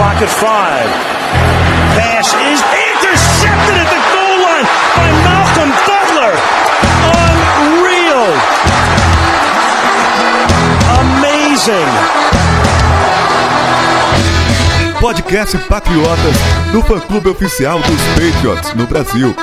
clock at 5. Pass is intercepted at the goal line by Malcolm Butler. Unreal. Amazing. Podcast Patriotas, do fã-clube oficial dos Patriots no Brasil.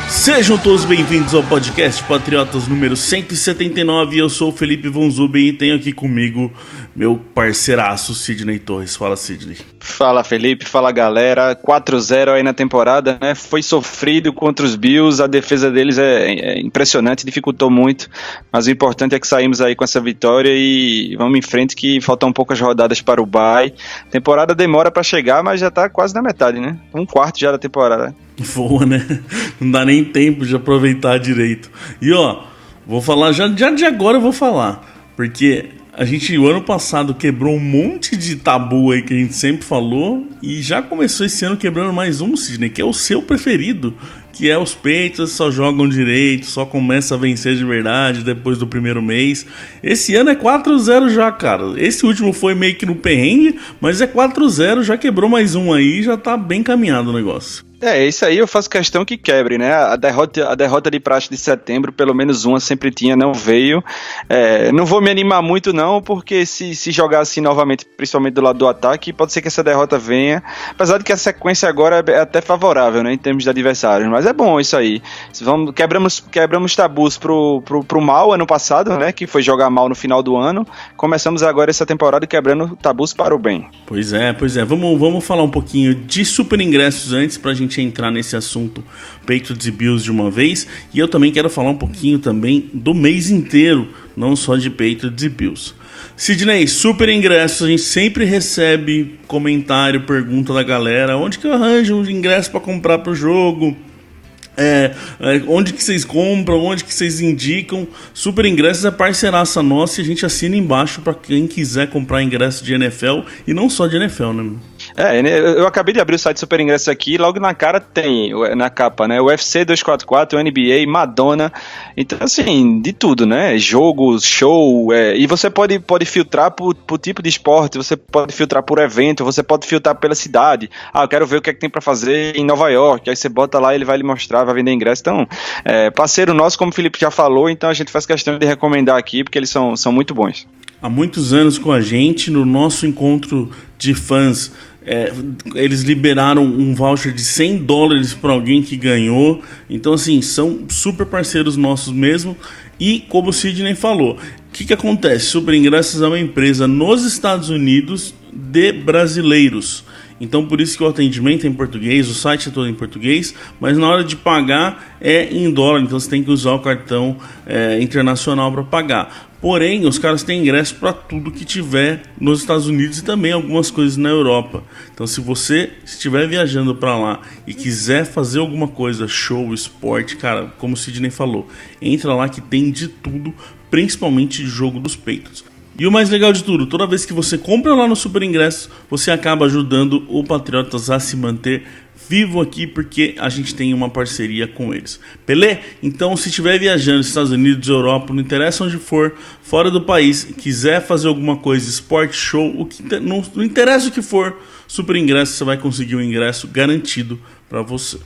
Sejam todos bem-vindos ao podcast Patriotas número 179. Eu sou o Felipe Von Zuben e tenho aqui comigo meu parceiraço Sidney Torres. Fala, Sidney. Fala, Felipe. Fala, galera. 4-0 aí na temporada, né? Foi sofrido contra os Bills. A defesa deles é impressionante, dificultou muito. Mas o importante é que saímos aí com essa vitória e vamos em frente, que faltam poucas rodadas para o bye. A temporada demora para chegar, mas já tá quase na metade, né? Um quarto já da temporada. Voa, né? Não dá nem tempo de aproveitar direito. E ó, vou falar, já de agora eu vou falar, porque a gente o ano passado quebrou um monte de tabu aí que a gente sempre falou e já começou esse ano quebrando mais um, Sidney, que é o seu preferido, que é os Patriots só jogam direito, só começa a vencer de verdade depois do primeiro mês. Esse ano é 4-0 já, cara. Esse último foi meio que no perrengue, mas é 4-0, já quebrou mais um aí, já tá bem caminhado o negócio. Isso aí eu faço questão que quebre, né? A derrota de praxe de setembro, pelo menos uma sempre tinha, não veio. Não vou me animar muito não, porque se jogar assim novamente, principalmente do lado do ataque, pode ser que essa derrota venha, apesar de que a sequência agora é até favorável, né, em termos de adversários, mas é bom isso aí. Quebramos tabus pro mal ano passado, né, que foi jogar mal no final do ano. Começamos agora essa temporada quebrando tabus para o bem. Pois é. Vamos falar um pouquinho de super ingressos antes pra gente entrar nesse assunto Patriots e Bills de uma vez, e eu também quero falar um pouquinho também do mês inteiro, não só de Patriots e Bills. Sidney, super ingressos, a gente sempre recebe comentário, pergunta da galera, onde que eu arranjo um ingresso para comprar pro jogo? Onde que vocês compram, onde que vocês indicam? Super Ingressos é parceiraça nossa e a gente assina embaixo para quem quiser comprar ingresso de NFL e não só de NFL, né? Eu acabei de abrir o site Super Ingressos aqui e logo na cara tem, na capa, né, UFC 244, NBA, Madonna, então assim, de tudo, né, jogos, show, e você pode filtrar por tipo de esporte, você pode filtrar por evento, você pode filtrar pela cidade, eu quero ver o que é que tem pra fazer em Nova York, aí você bota lá, ele vai lhe mostrar, vai vender ingresso, então, parceiro nosso, como o Felipe já falou, então a gente faz questão de recomendar aqui, porque eles são muito bons. Há muitos anos com a gente, no nosso encontro de fãs, eles liberaram um voucher de $100 para alguém que ganhou. Então assim, são super parceiros nossos mesmo. E como o Sidney falou, o que acontece? Super Ingressos é uma empresa nos Estados Unidos de brasileiros. Então por isso que o atendimento é em português, o site é todo em português, mas na hora de pagar é em dólar, então você tem que usar o cartão internacional para pagar. Porém, os caras têm ingresso para tudo que tiver nos Estados Unidos e também algumas coisas na Europa. Então se você estiver viajando para lá e quiser fazer alguma coisa, show, esporte, cara, como o Sidney falou, entra lá que tem de tudo, principalmente jogo dos Patriots. E o mais legal de tudo, toda vez que você compra lá no Super Ingressos, você acaba ajudando o Patriotas a se manter vivo aqui, porque a gente tem uma parceria com eles. Beleza? Então, se estiver viajando nos Estados Unidos, Europa, não interessa onde for, fora do país, quiser fazer alguma coisa, esporte, show, não interessa o que for, Super Ingressos, você vai conseguir um ingresso garantido para você.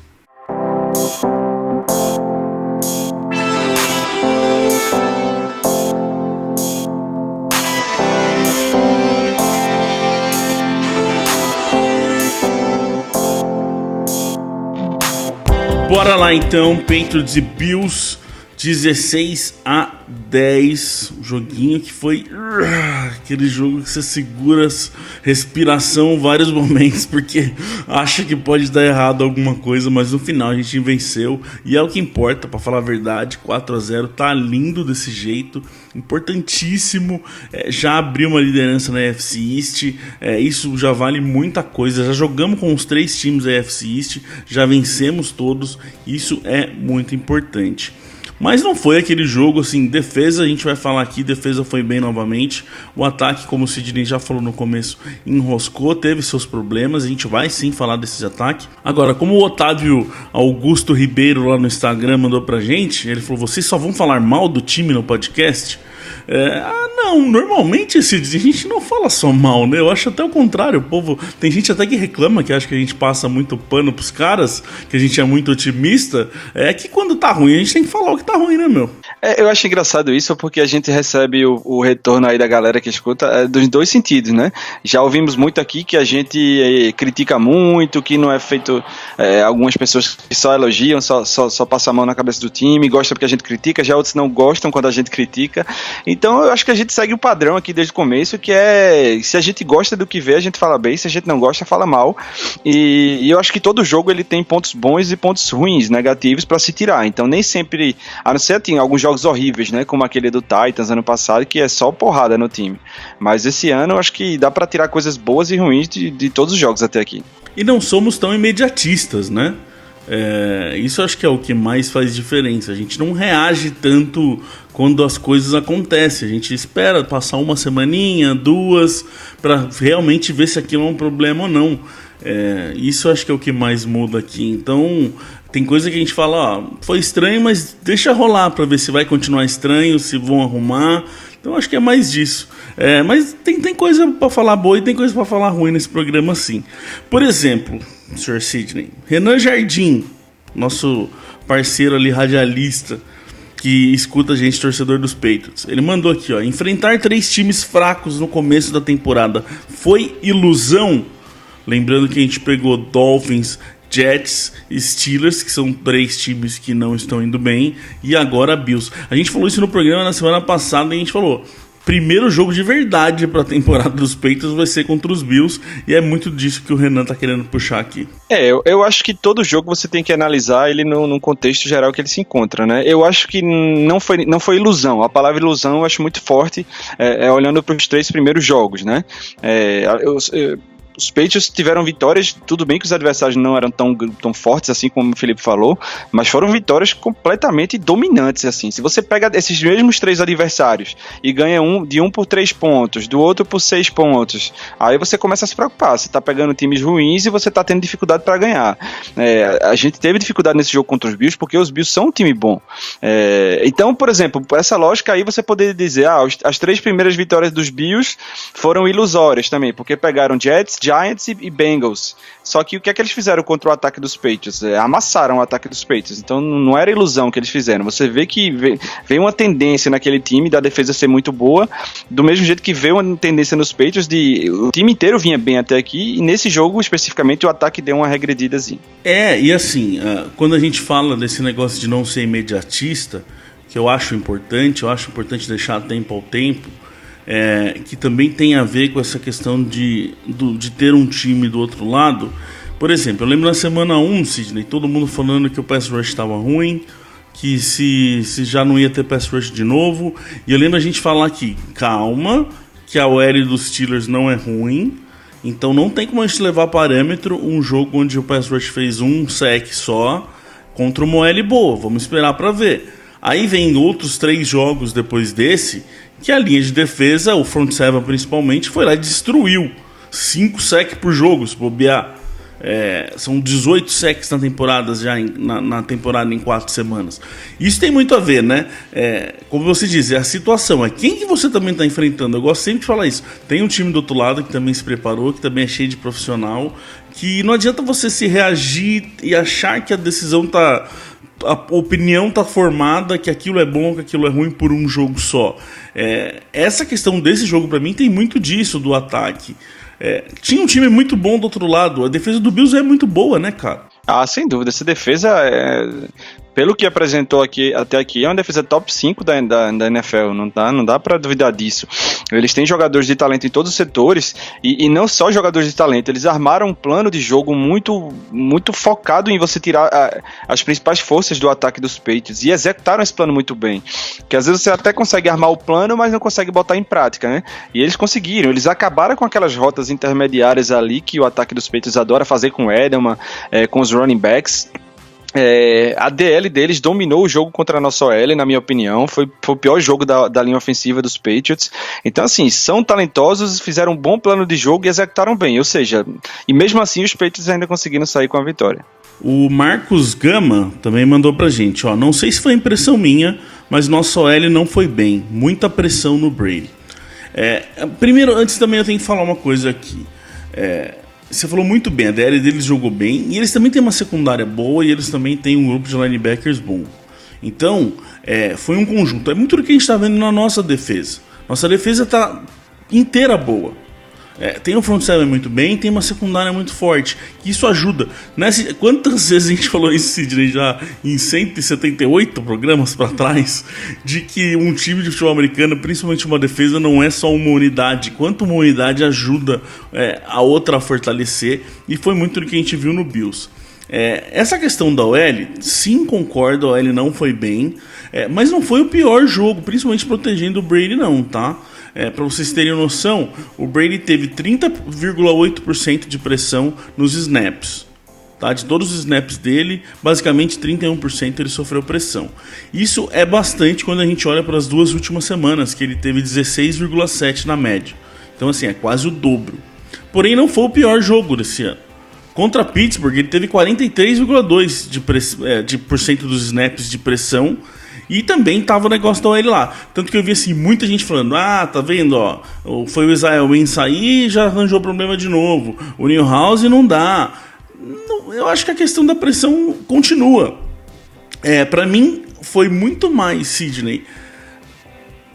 Bora lá então, Patriots e Bills, 16-10, um joguinho que foi aquele jogo que você segura a respiração vários momentos, porque acha que pode dar errado alguma coisa, mas no final a gente venceu, e é o que importa, pra falar a verdade. 4-0, tá lindo desse jeito, importantíssimo, já abriu uma liderança na AFC East, isso já vale muita coisa, já jogamos com os 3 times da AFC East, já vencemos todos, isso é muito importante. Mas não foi aquele jogo, assim, defesa, a gente vai falar aqui, defesa foi bem novamente. O ataque, como o Sidney já falou no começo, enroscou, teve seus problemas, a gente vai sim falar desses ataques. Agora, como o Otávio Augusto Ribeiro lá no Instagram mandou pra gente, ele falou, vocês só vão falar mal do time no podcast? Não, normalmente a gente não fala só mal, né? Eu acho até o contrário, o povo, tem gente até que reclama, que acha que a gente passa muito pano pros caras, que a gente é muito otimista, que quando tá ruim a gente tem que falar o que tá ruim, né, meu? Eu acho engraçado isso porque a gente recebe o retorno aí da galera que escuta dos dois sentidos, né? Já ouvimos muito aqui que a gente critica muito, que não é feito, algumas pessoas que só elogiam, só passam a mão na cabeça do time, gostam porque a gente critica, já outros não gostam quando a gente critica. Então eu acho que a gente segue o padrão aqui desde o começo, que é, se a gente gosta do que vê, a gente fala bem, se a gente não gosta, fala mal. E eu acho que todo jogo ele tem pontos bons e pontos ruins, negativos para se tirar. Então nem sempre, a não ser, tem alguns jogos horríveis, né, como aquele do Titans ano passado, que é só porrada no time. Mas esse ano eu acho que dá para tirar coisas boas e ruins de todos os jogos até aqui. E não somos tão imediatistas, né? Isso acho que é o que mais faz diferença. A gente não reage tanto quando as coisas acontecem. A gente espera passar uma semaninha, 2, para realmente ver se aquilo é um problema ou não. Isso acho que é o que mais muda aqui. Então tem coisa que a gente fala, foi estranho, mas deixa rolar para ver se vai continuar estranho, se vão arrumar. Então acho que é mais disso. Mas tem coisa para falar boa e tem coisa para falar ruim nesse programa, sim. Por exemplo, Sr. Sidney, Renan Jardim, nosso parceiro ali, radialista, que escuta a gente, torcedor dos Patriots, ele mandou aqui, enfrentar 3 times fracos no começo da temporada foi ilusão? Lembrando que a gente pegou Dolphins, Jets, Steelers, que são 3 times que não estão indo bem, e agora Bills. A gente falou isso no programa na semana passada e a gente falou, primeiro jogo de verdade para a temporada dos Patriots vai ser contra os Bills, e é muito disso que o Renan tá querendo puxar aqui. Eu acho que todo jogo você tem que analisar ele no contexto geral que ele se encontra, né? Eu acho que não foi ilusão, a palavra ilusão eu acho muito forte, olhando para os 3 primeiros jogos, né? Os Patriots tiveram vitórias, tudo bem que os adversários não eram tão fortes assim como o Felipe falou, mas foram vitórias completamente dominantes, assim. Se você pega esses mesmos 3 adversários e ganha de um por 3 pontos, do outro por 6 pontos, aí você começa a se preocupar, você tá pegando times ruins e você tá tendo dificuldade para ganhar. A gente teve dificuldade nesse jogo contra os Bills porque os Bills são um time bom. Então, por exemplo, por essa lógica aí você poderia dizer, as 3 primeiras vitórias dos Bills foram ilusórias também, porque pegaram Jets, Giants e Bengals. Só que o que é que eles fizeram contra o ataque dos Patriots? Amassaram o ataque dos Patriots. Então não era ilusão que eles fizeram. Você vê que veio uma tendência naquele time da defesa ser muito boa, do mesmo jeito que veio uma tendência nos Patriots o time inteiro vinha bem até aqui, e nesse jogo especificamente o ataque deu uma regredidazinha. E assim, quando a gente fala desse negócio de não ser imediatista, que eu acho importante deixar tempo ao tempo, que também tem a ver com essa questão de ter um time do outro lado. Por exemplo, eu lembro na semana 1, Sidney, todo mundo falando que o pass rush estava ruim, que se já não ia ter pass rush de novo, e eu lembro a gente falar aqui, calma, que a OL dos Steelers não é ruim, então não tem como a gente levar a parâmetro um jogo onde o pass rush fez um sec só contra uma OL boa, vamos esperar para ver. Aí vem outros 3 jogos depois desse, que a linha de defesa, o front seven principalmente, foi lá e destruiu 5 sacks por jogo, se bobear. São 18 sacks na temporada já na temporada em 4 semanas. Isso tem muito a ver, né? Como você diz, a situação, quem que você também está enfrentando. Eu gosto sempre de falar isso. Tem um time do outro lado que também se preparou, que também é cheio de profissional, que não adianta você se reagir e achar que a decisão a opinião tá formada, que aquilo é bom, que aquilo é ruim por um jogo só. Essa questão desse jogo pra mim tem muito disso do ataque. Tinha um time muito bom do outro lado, a defesa do Bills é muito boa, né, cara? Sem dúvida, essa defesa pelo que apresentou até aqui, é uma defesa top 5 da NFL, não dá pra duvidar disso. Eles têm jogadores de talento em todos os setores, e não só jogadores de talento, eles armaram um plano de jogo muito, muito focado em você tirar as principais forças do ataque dos Patriots, e executaram esse plano muito bem, que às vezes você até consegue armar o plano, mas não consegue botar em prática, né? E eles conseguiram, eles acabaram com aquelas rotas intermediárias ali, que o ataque dos Patriots adora fazer com o Edelman, com os running backs. A DL deles dominou o jogo contra a nossa OL, na minha opinião. Foi o pior jogo da linha ofensiva dos Patriots. Então, assim, são talentosos, fizeram um bom plano de jogo e executaram bem. Ou seja, e mesmo assim os Patriots ainda conseguiram sair com a vitória. O Marcos Gama também mandou pra gente, ó. Não sei se foi impressão minha, mas nossa OL não foi bem. Muita pressão no Brady. Primeiro, antes também eu tenho que falar uma coisa aqui. Você falou muito bem, a DL deles jogou bem, e eles também têm uma secundária boa, e eles também têm um grupo de linebackers bom. Então, foi um conjunto. É muito do que a gente está vendo na nossa defesa. Nossa defesa está inteira boa. Tem um front seven muito bem, tem uma secundária muito forte. Isso ajuda. Quantas vezes a gente falou isso, Sidney, já em 178 programas para trás, de que um time de futebol americano, principalmente uma defesa, não é só uma unidade. Quanto uma unidade ajuda a outra a fortalecer. E foi muito do que a gente viu no Bills. Essa questão da OL, sim, concordo, a OL não foi bem, mas não foi o pior jogo, principalmente protegendo o Brady não, tá? Para vocês terem noção, o Brady teve 30,8% de pressão nos snaps, tá? De todos os snaps dele, basicamente 31% ele sofreu pressão. Isso é bastante quando a gente olha para as 2 últimas semanas, que ele teve 16,7% na média. Então assim, é quase o dobro. Porém não foi o pior jogo desse ano. Contra Pittsburgh, ele teve 43,2% dos snaps de pressão. E também tava o negócio da OL lá. Tanto que eu vi assim, muita gente falando: tá vendo, ó, foi o Isaiah Wynn sair e já arranjou problema de novo. O Newhouse não dá. Não, eu acho que a questão da pressão continua. Pra mim, foi muito mais, Sidney,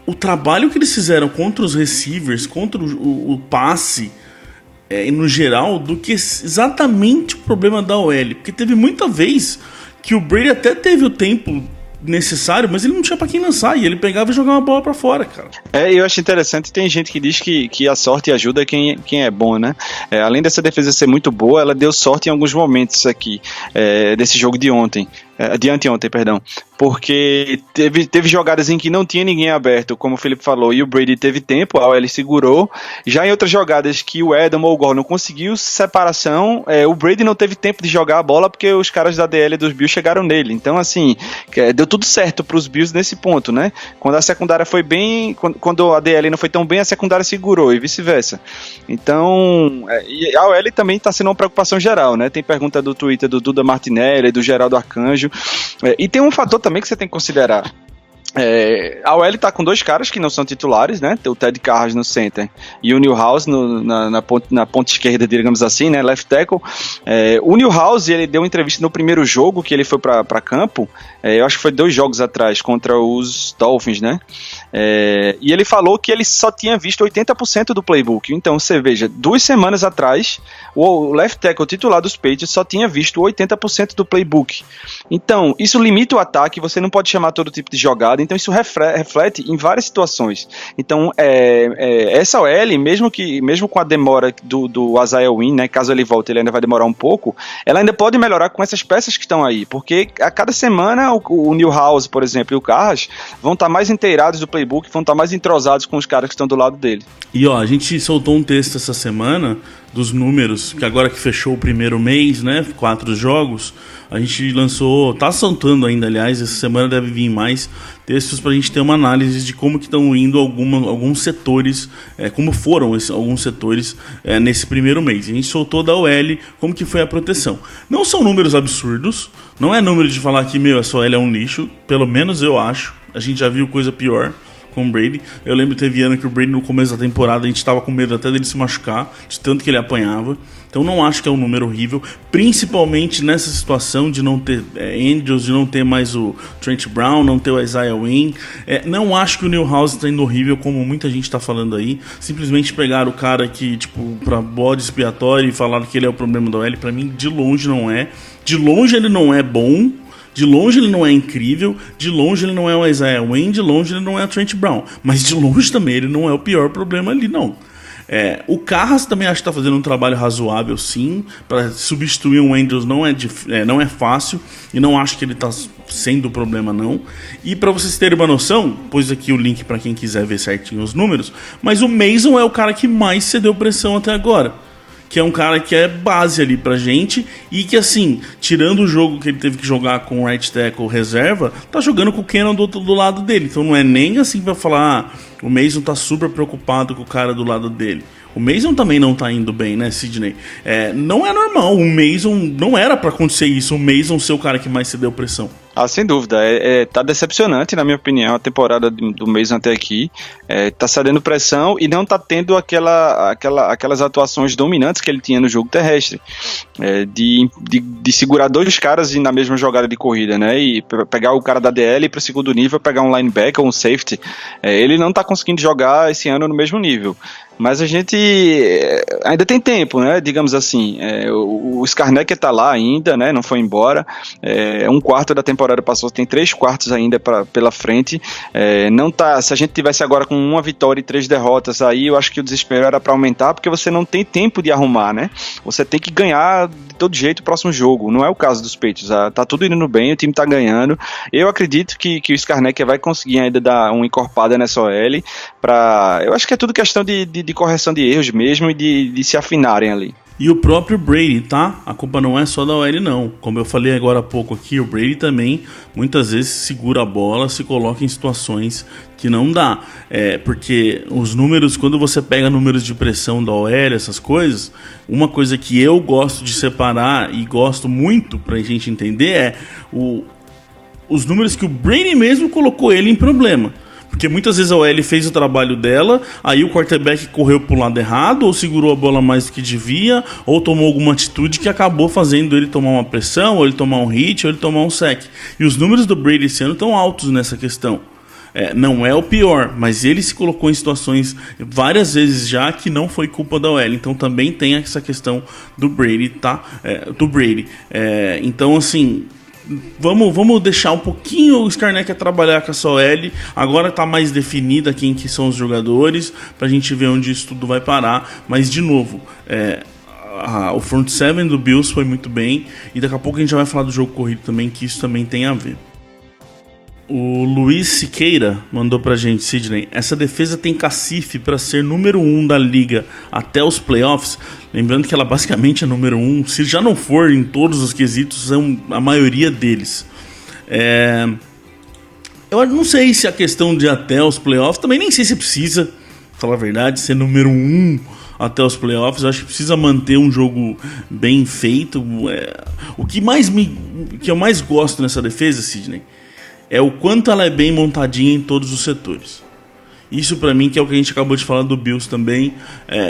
o trabalho que eles fizeram contra os receivers, contra o passe, no geral, do que exatamente o problema da OL. Porque teve muita vez que o Brady até teve o tempo necessário, mas ele não tinha pra quem lançar, e ele pegava e jogava uma bola pra fora, cara. Eu acho interessante, tem gente que diz que a sorte ajuda quem é bom, né? Além dessa defesa ser muito boa, ela deu sorte em alguns momentos aqui, desse jogo de ontem. De anteontem, perdão, porque teve jogadas em que não tinha ninguém aberto, como o Felipe falou, e o Brady teve tempo, a OL segurou. Já em outras jogadas que o Adam ou o Gordon conseguiu separação, o Brady não teve tempo de jogar a bola porque os caras da DL dos Bills chegaram nele. Então, assim, deu tudo certo para os Bills nesse ponto, né? Quando a secundária foi bem, quando a DL não foi tão bem, a secundária segurou e vice-versa. Então, e a OL também está sendo uma preocupação geral, né? Tem pergunta do Twitter do Duda Martinelli, do Geraldo Arcanjo. E tem um fator também que você tem que considerar. A OL tá com 2 caras que não são titulares, né? Tem o Ted Carras no center e o Newhouse na ponta esquerda, digamos assim, né? Left tackle. O Newhouse, ele deu uma entrevista no primeiro jogo que ele foi para campo, eu acho que foi 2 jogos atrás, contra os Dolphins, né? E ele falou que ele só tinha visto 80% do playbook. Então, você veja, 2 semanas atrás, o left tackle titular dos Patriots só tinha visto 80% do playbook. Então, isso limita o ataque, você não pode chamar todo tipo de jogada, então isso reflete em várias situações. Então, essa OL, mesmo com a demora do Isaiah Wynn, né, caso ele volte, ele ainda vai demorar um pouco, ela ainda pode melhorar com essas peças que estão aí, porque a cada semana o Newhouse, por exemplo, e o Carras vão estar mais inteirados do playbook, vão estar mais entrosados com os caras que estão do lado dele. E ó, a gente soltou um texto essa semana dos números, que agora que fechou o primeiro mês, né, 4 jogos, a gente lançou, tá soltando ainda, aliás, essa semana deve vir mais textos pra gente ter uma análise de como que estão indo alguns setores, como foram alguns setores nesse primeiro mês. A gente soltou da OL como que foi a proteção. Não são números absurdos, não é número de falar que, essa OL é um lixo, pelo menos eu acho, a gente já viu coisa pior com o Brady. Eu lembro que teve ano que o Brady no começo da temporada a gente tava com medo até dele se machucar, de tanto que ele apanhava. Então não acho que é um número horrível, principalmente nessa situação de não ter Andrews, de não ter mais o Trent Brown, não ter o Isaiah Wynn. Não acho que o Newhouse está indo horrível, como muita gente está falando aí. Simplesmente pegaram o cara que, pra bode expiatório e falaram que ele é o problema da OL. Pra mim, de longe não é. De longe ele não é bom. De longe ele não é incrível, de longe ele não é o Isaiah Wynn, de longe ele não é o Trent Brown, mas de longe também ele não é o pior problema ali, não. O Carras também acho que está fazendo um trabalho razoável, sim, para substituir o Andrews não é fácil, e não acho que ele está sendo o problema, não. E para vocês terem uma noção, pus aqui o link para quem quiser ver certinho os números, mas o Mason é o cara que mais cedeu pressão até agora. que é um cara que é base ali pra gente e que, assim, tirando o jogo que ele teve que jogar com o right tackle reserva, tá jogando com o Cannon do lado dele. Então não é nem assim pra falar, o Mason tá super preocupado com o cara do lado dele. O Mason também não tá indo bem, né, Sidney? Não é normal, o Mason não era pra acontecer isso, o Mason ser o cara que mais se deu pressão. Sem dúvida, tá decepcionante, na minha opinião, a temporada do Mason até aqui. Tá cedendo pressão e não tá tendo aquelas atuações dominantes que ele tinha no jogo terrestre, de segurar dois caras na mesma jogada de corrida, né, e pegar o cara da DL para o segundo nível, pegar um linebacker ou um safety. Ele não tá conseguindo jogar esse ano no mesmo nível. Mas a gente ainda tem tempo, né? Digamos assim, o Scarnecchia tá lá ainda, né? Não foi embora. Um quarto da temporada passou, tem 3 quartos ainda pela frente. Não tá. Se a gente tivesse agora com 1 vitória e 3 derrotas, aí eu acho que o desespero era para aumentar, porque você não tem tempo de arrumar, né? Você tem que ganhar de todo jeito o próximo jogo. Não é o caso dos Patriots. Tá tudo indo bem, o time tá ganhando. Eu acredito que o Scarnecchia vai conseguir ainda dar uma encorpada nessa OL. Eu acho que é tudo questão de correção de erros mesmo e de se afinarem ali. E o próprio Brady, tá? A culpa não é só da OL, não. Como eu falei agora há pouco aqui, o Brady também muitas vezes segura a bola, se coloca em situações que não dá. Porque os números, quando você pega números de pressão da OL, essas coisas, uma coisa que eu gosto de separar e gosto muito pra gente entender os números que o Brady mesmo colocou ele em problema. Porque muitas vezes a OL fez o trabalho dela, aí o quarterback correu pro lado errado, ou segurou a bola mais do que devia, ou tomou alguma atitude que acabou fazendo ele tomar uma pressão, ou ele tomar um hit, ou ele tomar um sack. E os números do Brady esse ano estão altos nessa questão. Não é o pior, mas ele se colocou em situações várias vezes já que não foi culpa da OL. Então também tem essa questão do Brady, tá? Do Brady. Então, assim... Vamos deixar um pouquinho o Scarnecchia trabalhar com essa OL. Agora tá mais definida quem que são os jogadores, pra gente ver onde isso tudo vai parar. Mas de novo, o front seven do Bills foi muito bem. E daqui a pouco a gente já vai falar do jogo corrido também, que isso também tem a ver. O Luiz Siqueira mandou pra gente, Sidney: essa defesa tem cacife pra ser número 1 da liga até os playoffs. Lembrando que ela basicamente é número 1. Se já não for em todos os quesitos, são a maioria deles. Eu não sei se a questão de até os playoffs, também nem sei se precisa, pra falar a verdade, ser número 1 até os playoffs. Eu acho que precisa manter um jogo bem feito. O que eu mais gosto nessa defesa, Sidney, é o quanto ela é bem montadinha em todos os setores. Isso pra mim que é o que a gente acabou de falar do Bills também,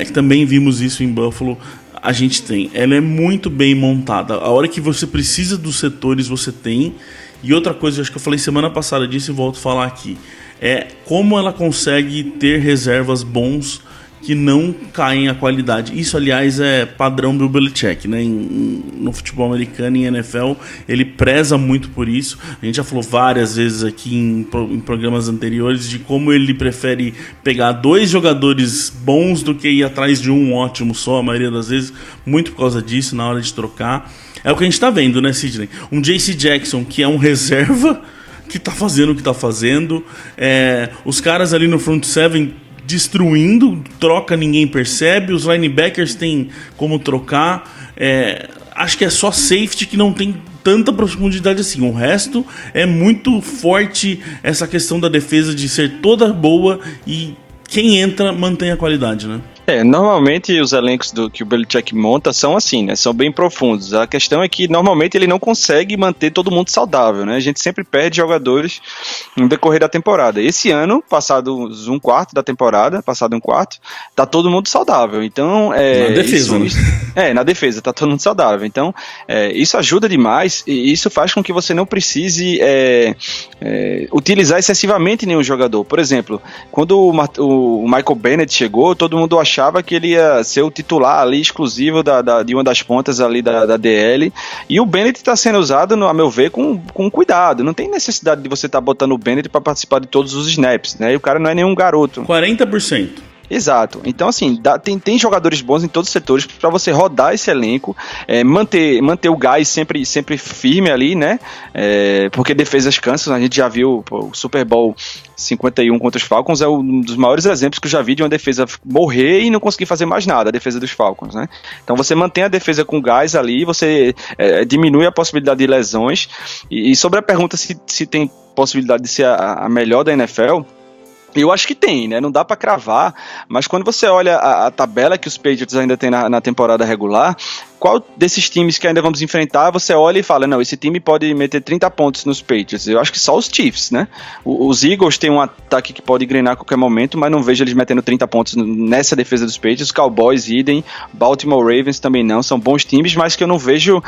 que também vimos isso em Buffalo. A gente tem, ela é muito bem montada. A hora que você precisa dos setores, você tem. E outra coisa, acho que eu falei semana passada disso e volto a falar aqui, é como ela consegue ter reservas bons que não caem a qualidade. Isso, aliás, é padrão Bill Belichick, né? No futebol americano e em NFL, ele preza muito por isso. A gente já falou várias vezes aqui em programas anteriores de como ele prefere pegar 2 jogadores bons do que ir atrás de um ótimo só, a maioria das vezes, muito por causa disso, na hora de trocar. É o que a gente tá vendo, né, Sidney? Um J.C. Jackson, que é um reserva, que tá fazendo o que tá fazendo. Os caras ali no front seven destruindo, troca, ninguém percebe. Os linebackers têm como trocar. Acho que é só safety que não tem tanta profundidade assim. O resto é muito forte, essa questão da defesa de ser toda boa e quem entra mantém a qualidade, né? Normalmente os elencos que o Belichick monta são assim, né? São bem profundos. A questão é que normalmente ele não consegue manter todo mundo saudável, né? A gente sempre perde jogadores no decorrer da temporada. Esse ano, passados um quarto da temporada, tá todo mundo saudável. Então, na defesa, né? Na defesa, tá todo mundo saudável. Então, isso ajuda demais e isso faz com que você não precise utilizar excessivamente nenhum jogador. Por exemplo, quando o Michael Bennett chegou, todo mundo achava que ele ia ser o titular ali exclusivo de uma das pontas ali da DL, e o Bennett está sendo usado, a meu ver, com cuidado. Não tem necessidade de você estar botando o Bennett para participar de todos os snaps, né? E o cara não é nenhum garoto. 40%. Exato. Então, assim, tem jogadores bons em todos os setores para você rodar esse elenco, manter o gás sempre firme ali, né? Porque defesas cansam. A gente já viu o Super Bowl 51 contra os Falcons, é um dos maiores exemplos que eu já vi de uma defesa morrer e não conseguir fazer mais nada, a defesa dos Falcons, né? Então você mantém a defesa com gás ali, você diminui a possibilidade de lesões. E sobre a pergunta se tem possibilidade de ser a melhor da NFL, eu acho que tem, né? Não dá pra cravar, mas quando você olha a tabela que os Patriots ainda tem na temporada regular, qual desses times que ainda vamos enfrentar, você olha e fala, não, esse time pode meter 30 pontos nos Patriots. Eu acho que só os Chiefs, né? Os Eagles têm um ataque que pode engrenar a qualquer momento, mas não vejo eles metendo 30 pontos nessa defesa dos Patriots. Os Cowboys, idem, Baltimore Ravens também não, são bons times, mas que eu não vejo...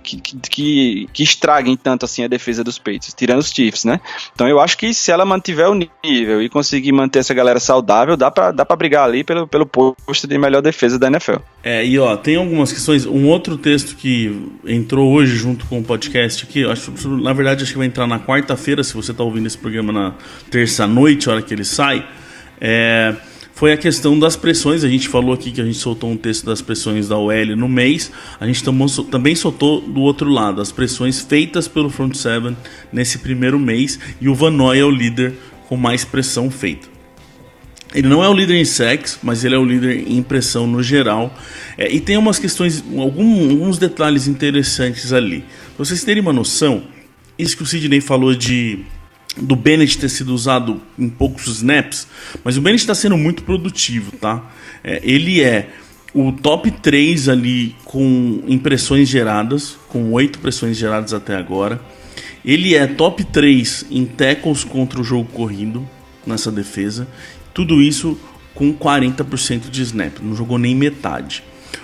Que estraguem tanto assim a defesa dos Patriots, tirando os Chiefs, né? Então eu acho que se ela mantiver o nível e conseguir manter essa galera saudável, dá pra brigar ali pelo posto de melhor defesa da NFL. E ó, tem algumas questões. Um outro texto que entrou hoje junto com o podcast aqui, na verdade acho que vai entrar na quarta-feira, se você tá ouvindo esse programa na terça-noite, a hora que ele sai, foi a questão das pressões. A gente falou aqui que a gente soltou um texto das pressões da OL no mês. A gente também soltou do outro lado as pressões feitas pelo front seven nesse primeiro mês. E o Van Noy é o líder com mais pressão feita. Ele não é o líder em sacks, mas ele é o líder em pressão no geral. E tem umas questões, alguns detalhes interessantes ali. Pra vocês terem uma noção, isso que o Sidney falou do Bennett ter sido usado em poucos snaps, mas o Bennett está sendo muito produtivo, tá? Ele é o top 3 ali com impressões geradas, com 8 pressões geradas até agora. Ele é top 3 em tackles contra o jogo corrido nessa defesa. Tudo isso com 40% de snap, não jogou nem metade.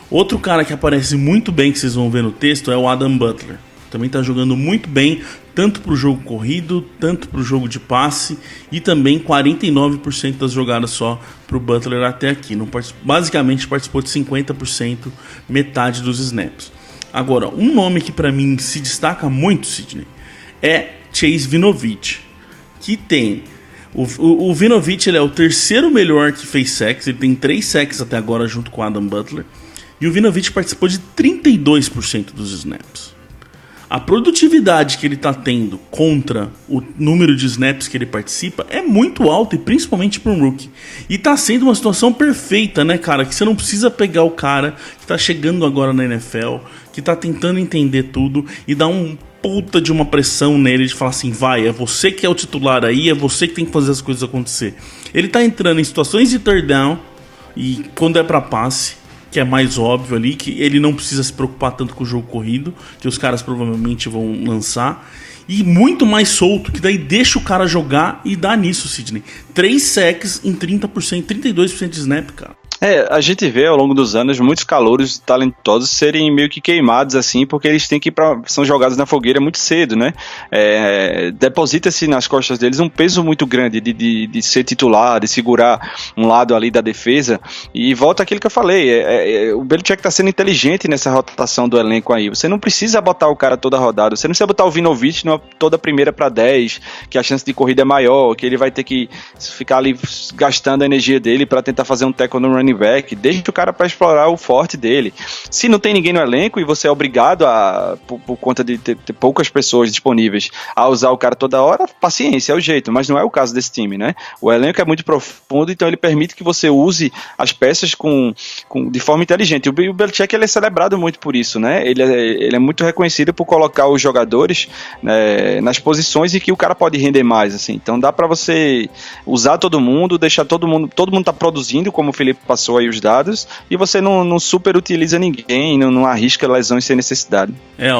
Outro cara que aparece muito bem, que vocês vão ver no texto, é o Adam Butler. Também está jogando muito bem, tanto para o jogo corrido, tanto para o jogo de passe, e também 49% das jogadas só para o Butler até aqui. Basicamente participou de 50%, metade dos snaps. Agora, um nome que para mim se destaca muito, Sidney, é Chase Winovich, que tem... O Winovich, ele é o terceiro melhor que fez sacks, ele tem 3 sacks até agora junto com o Adam Butler, e o Winovich participou de 32% dos snaps. A produtividade que ele está tendo contra o número de snaps que ele participa é muito alta, e principalmente para um rookie. E está sendo uma situação perfeita, né, cara? Que você não precisa pegar o cara que está chegando agora na NFL, que está tentando entender tudo e dar um puta de uma pressão nele de falar assim, vai, é você que é o titular aí, é você que tem que fazer as coisas acontecer. Ele está entrando em situações de third down, e quando é para passe, que é mais óbvio ali, que ele não precisa se preocupar tanto com o jogo corrido, que os caras provavelmente vão lançar, e muito mais solto, que daí deixa o cara jogar e dá nisso, Sidney. 3 sacks em 30%, 32% de snap, cara. A gente vê ao longo dos anos muitos calouros talentosos serem meio que queimados assim, porque eles têm que são jogados na fogueira muito cedo, né? Deposita-se nas costas deles um peso muito grande de ser titular, de segurar um lado ali da defesa, e volta aquilo que eu falei, o Belichick tá sendo inteligente nessa rotação do elenco aí. Você não precisa botar o cara toda rodada, você não precisa botar o Winovich toda primeira para 10, que a chance de corrida é maior, que ele vai ter que ficar ali gastando a energia dele para tentar fazer um tackle no running back. Deixa o cara para explorar o forte dele. Se não tem ninguém no elenco e você é obrigado por conta de ter poucas pessoas disponíveis a usar o cara toda hora, paciência, é o jeito, mas não é o caso desse time, né? O elenco é muito profundo, então ele permite que você use as peças de forma inteligente. O Belichick, ele é celebrado muito por isso, né? Ele é muito reconhecido por colocar os jogadores, né, nas posições em que o cara pode render mais, assim. Então dá para você usar todo mundo, deixar todo mundo tá produzindo, como o Felipe passou aí os dados, e você não super utiliza ninguém, não arrisca lesões sem necessidade.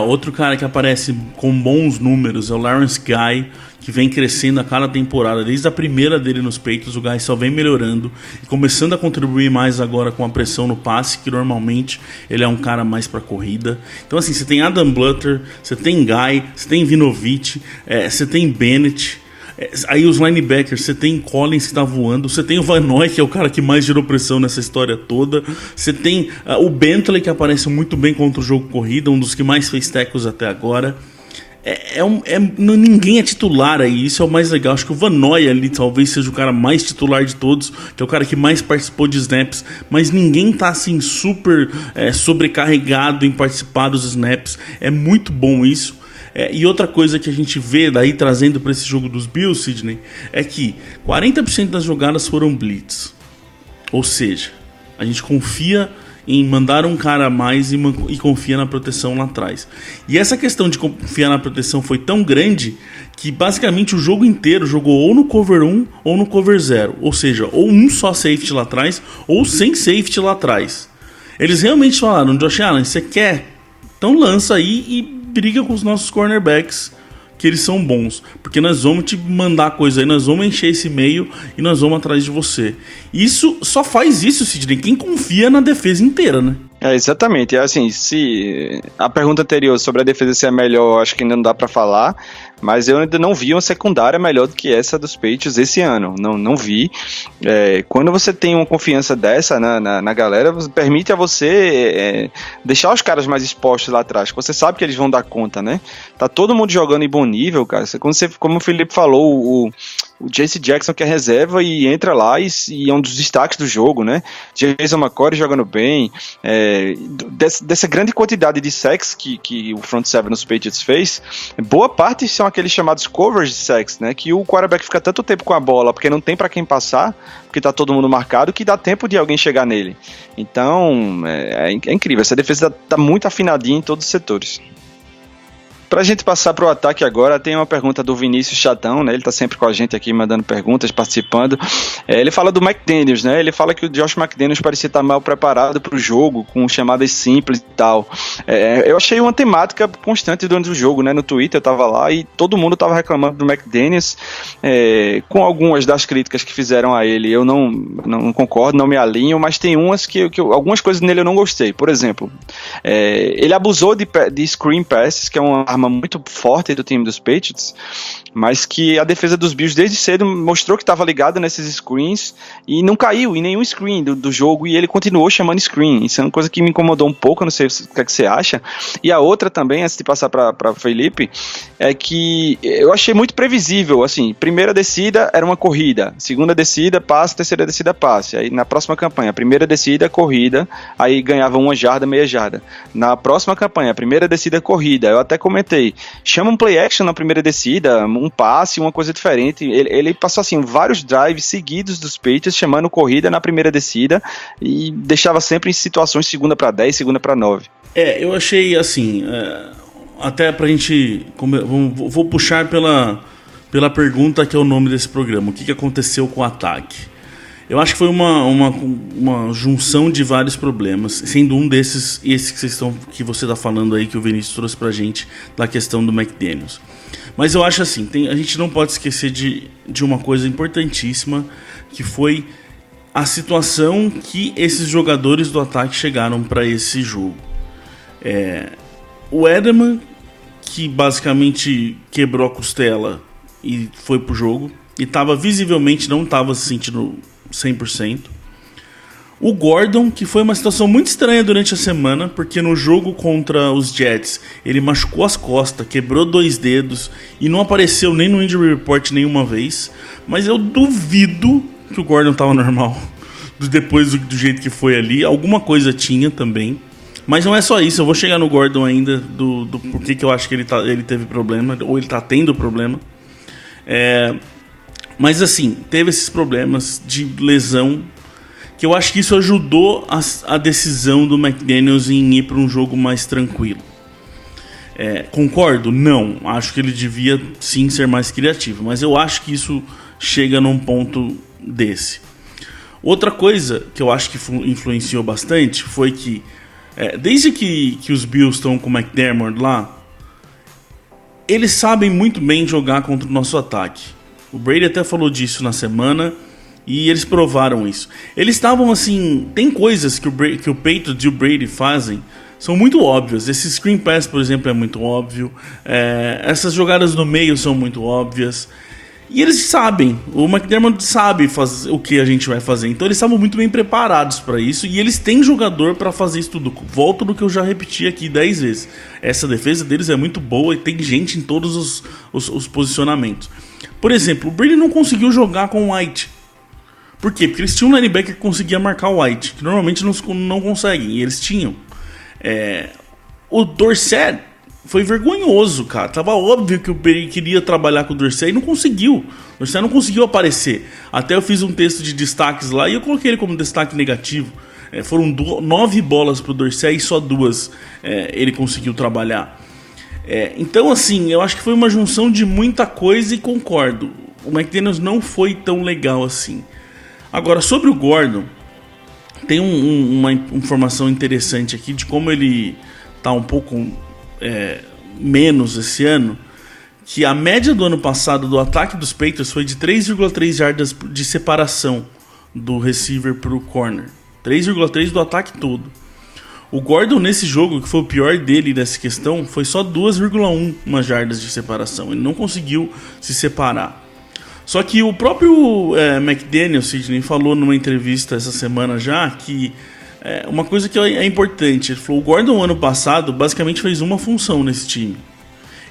Outro cara que aparece com bons números é o Lawrence Guy, que vem crescendo a cada temporada, desde a primeira dele nos Patriots. O Guy só vem melhorando e começando a contribuir mais agora com a pressão no passe, que normalmente ele é um cara mais pra corrida. Então assim, você tem Adam Butler, você tem Guy, você tem Winovich, você tem Bennett. Aí os linebackers, você tem Collins que tá voando, você tem o Van Noy, que é o cara que mais gerou pressão nessa história toda, você tem o Bentley, que aparece muito bem contra o jogo corrido, um dos que mais fez tackles até agora. ninguém é titular aí, isso é o mais legal. Acho que o Van Noy ali talvez seja o cara mais titular de todos, que é o cara que mais participou de snaps, mas ninguém tá assim super sobrecarregado em participar dos snaps. É muito bom isso. E outra coisa que a gente vê daí trazendo para esse jogo dos Bills, Sidney, é que 40% das jogadas foram blitz. Ou seja, a gente confia em mandar um cara a mais e confia na proteção lá atrás. E essa questão de confiar na proteção foi tão grande que basicamente o jogo inteiro jogou ou no cover 1 ou no cover 0. Ou seja, ou um só safety lá atrás ou sem safety lá atrás. Eles realmente falaram: Josh Allen, você quer? Então lança aí e briga com os nossos cornerbacks, que eles são bons, porque nós vamos te mandar coisa aí, nós vamos encher esse meio e nós vamos atrás de você. Isso só faz isso, Sidney, quem confia na defesa inteira, né? Exatamente, assim, se a pergunta anterior sobre a defesa ser melhor, acho que ainda não dá pra falar, mas eu ainda não vi uma secundária melhor do que essa dos Patriots esse ano, não vi. Quando você tem uma confiança dessa na galera, permite a você deixar os caras mais expostos lá atrás, você sabe que eles vão dar conta, né? Tá todo mundo jogando em bom nível, cara. Como o Felipe falou, o J.C. Jackson que é reserva e entra lá e é um dos destaques do jogo, né? Jason McCourty jogando bem, dessa grande quantidade de sacks que o front seven nos Patriots fez, boa parte são aqueles chamados coverage sacks, né? Que o quarterback fica tanto tempo com a bola porque não tem pra quem passar, porque tá todo mundo marcado, que dá tempo de alguém chegar nele. Então, é incrível, essa defesa tá muito afinadinha em todos os setores. Pra gente passar pro ataque agora, tem uma pergunta do Vinícius Chatão, né? Ele tá sempre com a gente aqui, mandando perguntas, participando. Ele fala do McDaniels, né? Ele fala que o Josh McDaniels parecia estar mal preparado pro jogo, com chamadas simples e tal. Eu achei uma temática constante durante o jogo, né? No Twitter eu tava lá e todo mundo tava reclamando do McDaniels, com algumas das críticas que fizeram a ele. Eu não concordo, não me alinho, mas tem umas que algumas coisas nele eu não gostei. Por exemplo, ele abusou de screen passes, que é uma arma muito forte do time dos Patriots, mas que a defesa dos Bills desde cedo mostrou que estava ligada nesses screens e não caiu em nenhum screen do jogo, e ele continuou chamando screen. Isso é uma coisa que me incomodou um pouco, eu não sei o que é que você acha. E a outra também, antes de passar para Felipe, é que eu achei muito previsível, assim, primeira descida era uma corrida, segunda descida, passe, terceira descida, passe. Aí na próxima campanha, primeira descida, corrida, aí ganhava 1 jarda, meia jarda. Na próxima campanha, primeira descida, corrida. Eu até comentei, chama um play action na primeira descida, um passe, uma coisa diferente. Ele passou assim vários drives seguidos dos Patriots chamando corrida na primeira descida e deixava sempre em situações segunda para 10, segunda para 9. Eu achei assim, até pra gente, vou puxar pela pergunta que é o nome desse programa: o que aconteceu com o ataque? Eu acho que foi uma junção de vários problemas, sendo um desses esse que você está falando aí, que o Vinícius trouxe pra gente, da questão do McDaniels. Mas eu acho assim, a gente não pode esquecer de uma coisa importantíssima, que foi a situação que esses jogadores do ataque chegaram para esse jogo. O Edelman, que basicamente quebrou a costela e foi pro jogo, e visivelmente não estava se sentindo 100%. O Gordon, que foi uma situação muito estranha durante a semana, porque no jogo contra os Jets ele machucou as costas, quebrou 2 dedos e não apareceu nem no Injury Report nenhuma vez. Mas eu duvido que o Gordon estava normal depois do jeito que foi ali. Alguma coisa tinha também. Mas não é só isso, eu vou chegar no Gordon ainda, do porquê que eu acho que ele teve problema, ou ele está tendo problema. Mas assim, teve esses problemas de lesão, que eu acho que isso ajudou a decisão do McDaniels em ir para um jogo mais tranquilo. Concordo? Não. Acho que ele devia sim ser mais criativo, mas eu acho que isso chega num ponto desse. Outra coisa que eu acho que influenciou bastante foi que desde que os Bills estão com o McDermott lá, eles sabem muito bem jogar contra o nosso ataque. O Brady até falou disso na semana e eles provaram isso. Eles estavam assim, tem coisas que o Patriots e o Brady fazem, são muito óbvias. Esse screen pass, por exemplo, é muito óbvio. Essas jogadas no meio são muito óbvias. E eles sabem, o McDermott sabe o que a gente vai fazer. Então eles estavam muito bem preparados para isso. E eles têm jogador para fazer isso tudo. Volto no que eu já repeti aqui 10 vezes. Essa defesa deles é muito boa e tem gente em todos os posicionamentos. Por exemplo, o Brady não conseguiu jogar com o White. Por quê? Porque eles tinham um linebacker que conseguia marcar o White, que normalmente não conseguem, e eles tinham. O Dorsett foi vergonhoso, cara. Tava óbvio que o Brady queria trabalhar com o Dorsett e não conseguiu. O Dorsett não conseguiu aparecer. Até eu fiz um texto de destaques lá e eu coloquei ele como destaque negativo. Foram 9 bolas pro Dorsett e só 2 ele conseguiu trabalhar. Então, assim, eu acho que foi uma junção de muita coisa e concordo. O McDaniels não foi tão legal assim. Agora, sobre o Gordon, tem uma informação interessante aqui de como ele tá um pouco menos esse ano, que a média do ano passado do ataque dos Patriots foi de 3,3 jardas de separação do receiver pro corner. 3,3 do ataque todo. O Gordon nesse jogo, que foi o pior dele nessa questão, foi só 2,1 jardas de separação. Ele não conseguiu se separar. Só que o próprio McDaniel, Sidney, falou numa entrevista essa semana já que uma coisa que é importante. Ele falou: o Gordon ano passado basicamente fez uma função nesse time.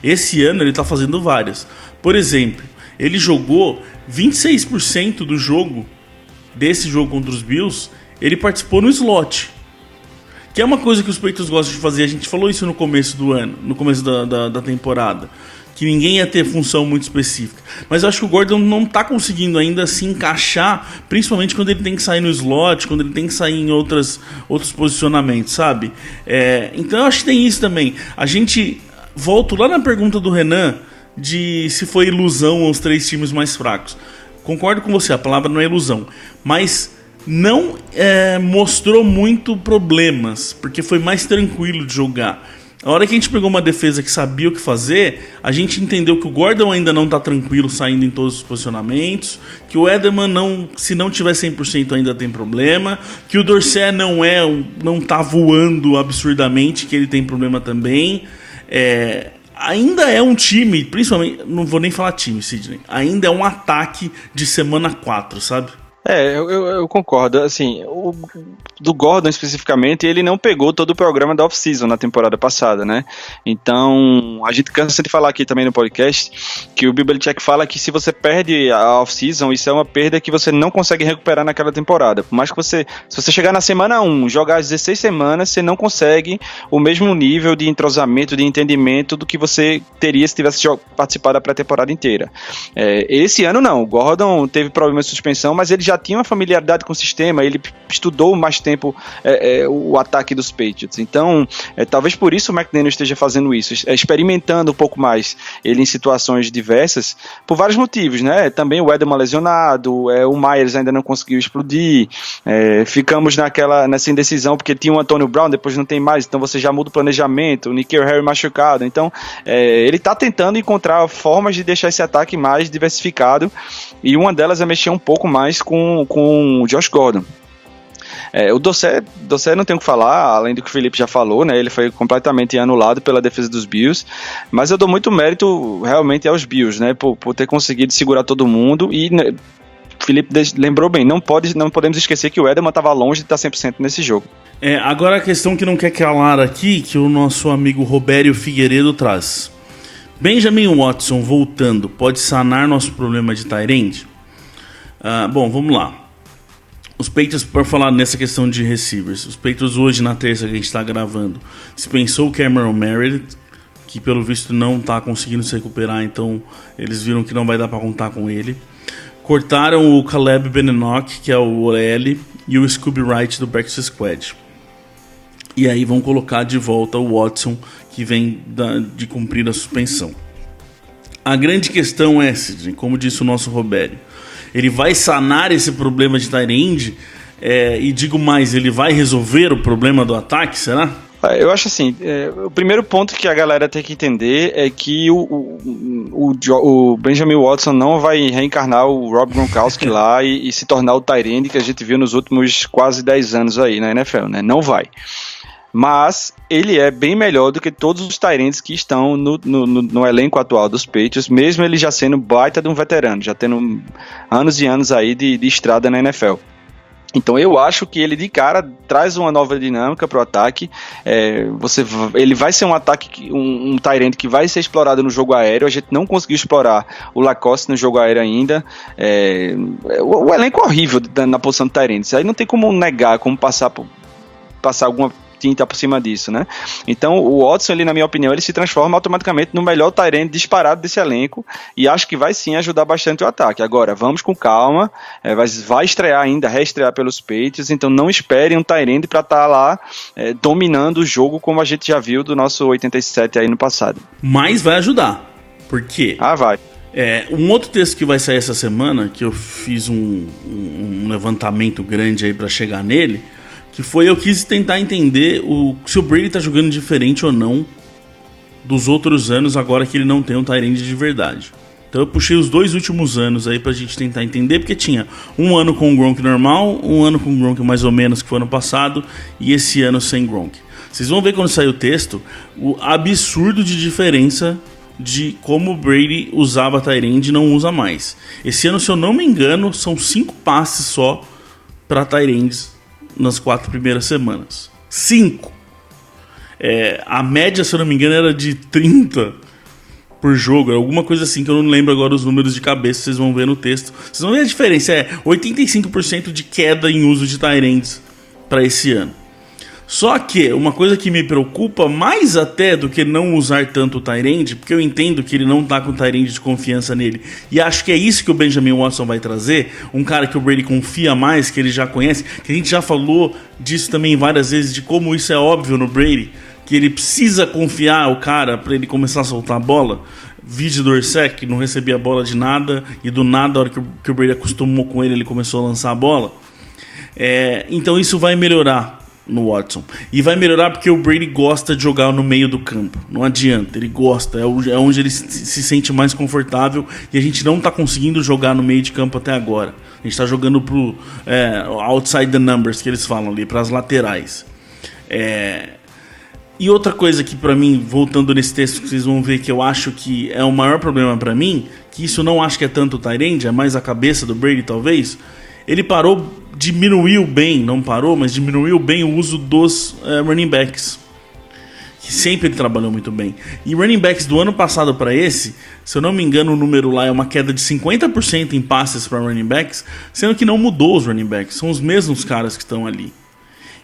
Esse ano ele está fazendo várias. Por exemplo, ele jogou 26% do jogo, desse jogo contra os Bills, ele participou no slot. Que é uma coisa que os Patriots gostam de fazer. A gente falou isso no começo do ano, no começo da temporada, que ninguém ia ter função muito específica. Mas eu acho que o Gordon não está conseguindo ainda se encaixar, principalmente quando ele tem que sair no slot, quando ele tem que sair em outros posicionamentos, sabe? Então eu acho que tem isso também. A gente volta lá na pergunta do Renan de se foi ilusão os 3 times mais fracos. Concordo com você, a palavra não é ilusão, mas não mostrou muito problemas, porque foi mais tranquilo de jogar. A hora que a gente pegou uma defesa que sabia o que fazer, a gente entendeu que o Gordon ainda não está tranquilo saindo em todos os posicionamentos, que o Edelman, se não tiver 100% ainda tem problema, que o Dorsett não está voando absurdamente, que ele tem problema também. Ainda é um time, principalmente, não vou nem falar time, Sidney, ainda é um ataque de semana 4, sabe? Eu concordo, assim, do Gordon especificamente, ele não pegou todo o programa da off-season na temporada passada, né? Então, a gente cansa de falar aqui também no podcast que o Bill Belichick fala que se você perde a off-season, isso é uma perda que você não consegue recuperar naquela temporada. Por mais que se você chegar na semana 1, jogar as 16 semanas, você não consegue o mesmo nível de entrosamento, de entendimento do que você teria se tivesse participado da pré-temporada inteira. Esse ano não, o Gordon teve problema de suspensão, mas ele já tinha uma familiaridade com o sistema, ele estudou mais tempo o ataque dos Patriots. Então, talvez por isso o McDaniel esteja fazendo isso, experimentando um pouco mais ele em situações diversas, por vários motivos, né? Também o Edelman lesionado, o Myers ainda não conseguiu explodir, ficamos nessa indecisão porque tinha o Antonio Brown, depois não tem mais, então você já muda o planejamento, o N'Keal Harry machucado. Então, ele está tentando encontrar formas de deixar esse ataque mais diversificado, e uma delas é mexer um pouco mais com o Josh Gordon. O Dorsett não tem o que falar, além do que o Felipe já falou, né? Ele foi completamente anulado pela defesa dos Bills, mas eu dou muito mérito realmente aos Bills, né? Por ter conseguido segurar todo mundo. E né, o Felipe lembrou bem, não podemos esquecer que o Edelman estava longe de estar 100% nesse jogo. Agora a questão que não quer calar aqui, que o nosso amigo Robério Figueiredo traz: Benjamin Watson voltando pode sanar nosso problema de tight end? Bom, vamos lá. Os Patriots, por falar nessa questão de receivers, os Patriots hoje, na terça que a gente está gravando, dispensou o Cameron Meredith, que pelo visto não está conseguindo se recuperar, então eles viram que não vai dar para contar com ele. Cortaram o Caleb Benenoch, que é o OL, e o Scooby Wright do Practice Squad. E aí vão colocar de volta o Watson, que vem de cumprir a suspensão. A grande questão é, Sidney, como disse o nosso Robério, ele vai sanar esse problema de tight end, e digo mais, ele vai resolver o problema do ataque, será? Eu acho assim, o primeiro ponto que a galera tem que entender é que o Benjamin Watson não vai reencarnar o Rob Gronkowski lá e se tornar o tight end que a gente viu nos últimos quase 10 anos aí na NFL, né? Não vai. mas ele é bem melhor do que todos os tight ends que estão no elenco atual dos Patriots, mesmo ele já sendo baita de um veterano, já tendo anos e anos aí de estrada na NFL. Então eu acho que ele de cara traz uma nova dinâmica para o ataque. Ele vai ser um ataque, um tight end que vai ser explorado no jogo aéreo. A gente não conseguiu explorar o Lacoste no jogo aéreo ainda. O elenco é horrível na posição de tight end. Isso aí não tem como negar, como passar alguma tinta por cima disso, né? Então o Watson, ele, na minha opinião, ele se transforma automaticamente no melhor tight end disparado desse elenco, e acho que vai sim ajudar bastante o ataque. Agora, vamos com calma, vai estrear ainda, reestrear pelos Patriots, então não esperem um tight end para estar lá dominando o jogo, como a gente já viu do nosso 87 aí no passado. Mas vai ajudar, por quê? Vai. Um outro texto que vai sair essa semana, que eu fiz um levantamento grande aí para chegar nele, que foi, eu quis tentar entender se o Brady tá jogando diferente ou não dos outros anos, agora que ele não tem um tight end de verdade. Então eu puxei os 2 últimos anos aí pra gente tentar entender, porque tinha um ano com o Gronk normal, um ano com o Gronk mais ou menos, que foi ano passado, e esse ano sem Gronk. Vocês vão ver quando sair o texto, o absurdo de diferença de como o Brady usava tight end e não usa mais. Esse ano, se eu não me engano, são 5 passes só pra tight ends nas 4 primeiras semanas. 5. A média, se eu não me engano, era de 30 por jogo. É alguma coisa assim, que eu não lembro agora os números de cabeça. Vocês vão ver no texto. Vocês vão ver a diferença. 85% de queda em uso de tight ends para esse ano. Só que uma coisa que me preocupa mais até do que não usar tanto o tight end, porque eu entendo que ele não tá com o tight end de confiança nele, e acho que é isso que o Benjamin Watson vai trazer, um cara que o Brady confia mais, que ele já conhece, que a gente já falou disso também várias vezes, de como isso é óbvio no Brady, que ele precisa confiar o cara para ele começar a soltar a bola. Vide Dorsett, que não recebia a bola de nada, e do nada, a hora que o Brady acostumou com ele começou a lançar a bola. Então isso vai melhorar no Watson. E vai melhorar porque o Brady gosta de jogar no meio do campo. Não adianta, ele gosta. É onde ele se sente mais confortável. E a gente não está conseguindo jogar no meio de campo até agora. A gente está jogando pro outside the numbers, que eles falam ali, para as laterais. E outra coisa que pra mim, voltando nesse texto, que vocês vão ver que eu acho que é o maior problema pra mim, que isso eu não acho que é tanto o tight end, é mais a cabeça do Brady talvez. Ele diminuiu bem o uso dos running backs, que sempre ele trabalhou muito bem. E running backs do ano passado para esse, se eu não me engano, o número lá é uma queda de 50% em passes para running backs, sendo que não mudou os running backs, são os mesmos caras que estão ali.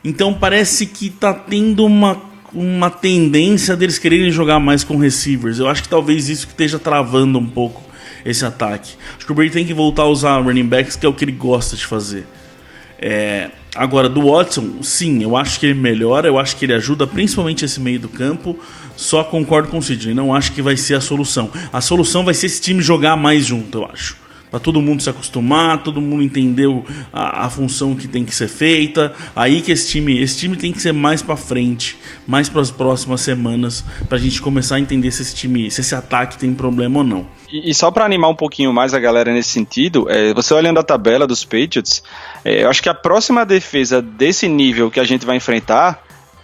Então parece que tá tendo uma tendência deles quererem jogar mais com receivers. Eu acho que talvez isso que esteja travando um pouco esse ataque. Acho que o Brady tem que voltar a usar running backs, que é o que ele gosta de fazer. Agora, do Watson, sim, eu acho que ele melhora, eu acho que ele ajuda principalmente esse meio do campo. Só concordo com o Sidney, não acho que vai ser a solução. A solução vai ser esse time jogar mais junto, eu acho. Para todo mundo se acostumar, todo mundo entender a função que tem que ser feita. Aí que esse time tem que ser mais para frente, mais para as próximas semanas, para a gente começar a entender se esse ataque tem problema ou não. E só para animar um pouquinho mais a galera nesse sentido, você olhando a tabela dos Patriots, eu acho que a próxima defesa desse nível que a gente vai enfrentar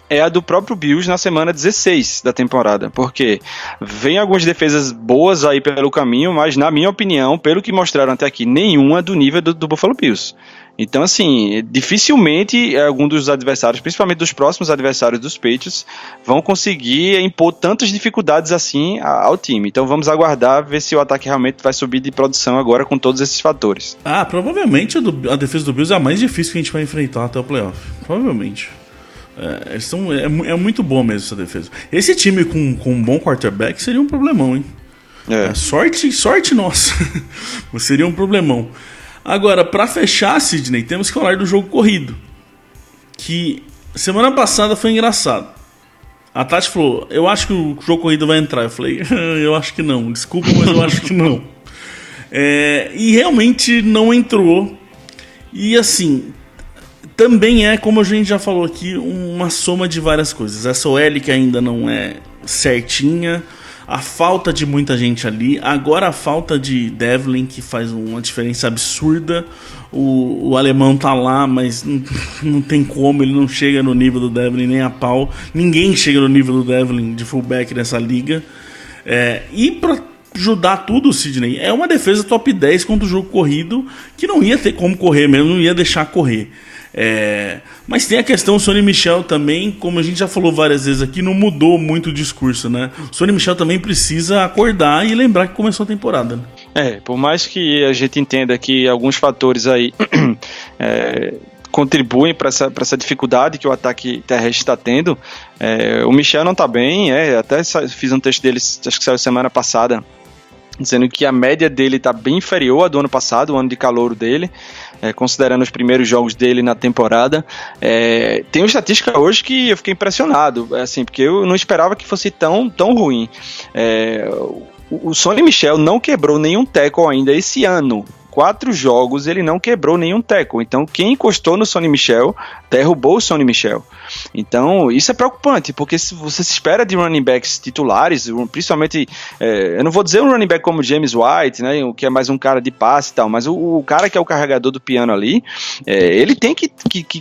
é a do próprio Bills na semana 16 da temporada, porque vem algumas defesas boas aí pelo caminho, mas na minha opinião, pelo que mostraram até aqui, nenhuma do nível do Buffalo Bills. Então, assim, dificilmente algum dos adversários, principalmente dos próximos adversários dos Patriots, vão conseguir impor tantas dificuldades assim ao time. Então vamos aguardar, ver se o ataque realmente vai subir de produção agora com todos esses fatores. Provavelmente a defesa do Bills é a mais difícil que a gente vai enfrentar até o playoff. Provavelmente. É muito bom mesmo essa defesa. Esse time com um bom quarterback seria um problemão, hein? Sorte nossa. Seria um problemão. Agora, pra fechar, Sidney, temos que falar do jogo corrido, que semana passada foi engraçado. A Tati falou, eu acho que o jogo corrido vai entrar. Eu falei, eu acho que não, desculpa, mas eu acho que não. E realmente não entrou. E assim, também como a gente já falou aqui, uma soma de várias coisas. Essa OL que ainda não é certinha, a falta de muita gente ali, agora a falta de Devlin, que faz uma diferença absurda. O alemão tá lá, mas não tem como, ele não chega no nível do Devlin nem a pau. Ninguém chega no nível do Devlin de fullback nessa liga. E pra ajudar tudo, Sidney, é uma defesa top 10 contra o jogo corrido, que não ia ter como correr mesmo, não ia deixar correr. Mas tem a questão, o Sonny Michel também, como a gente já falou várias vezes aqui, não mudou muito o discurso, né? O Sonny Michel também precisa acordar e lembrar que começou a temporada, né? Por mais que a gente entenda que alguns fatores aí contribuem para essa dificuldade que o ataque terrestre está tendo, o Michel não está bem, até fiz um texto dele, acho que saiu semana passada, dizendo que a média dele está bem inferior à do ano passado, o ano de calouro dele, considerando os primeiros jogos dele na temporada. Tem uma estatística hoje que eu fiquei impressionado, assim, porque eu não esperava que fosse tão ruim. O Sonny Michel não quebrou nenhum tackle ainda esse ano. 4 jogos ele não quebrou nenhum tackle. Então quem encostou no Sonny Michel derrubou o Sonny Michel. Então isso é preocupante, porque se você se espera de running backs titulares, principalmente, eu não vou dizer um running back como James White, né, que é mais um cara de passe e tal, mas o cara que é o carregador do piano ali, ele tem que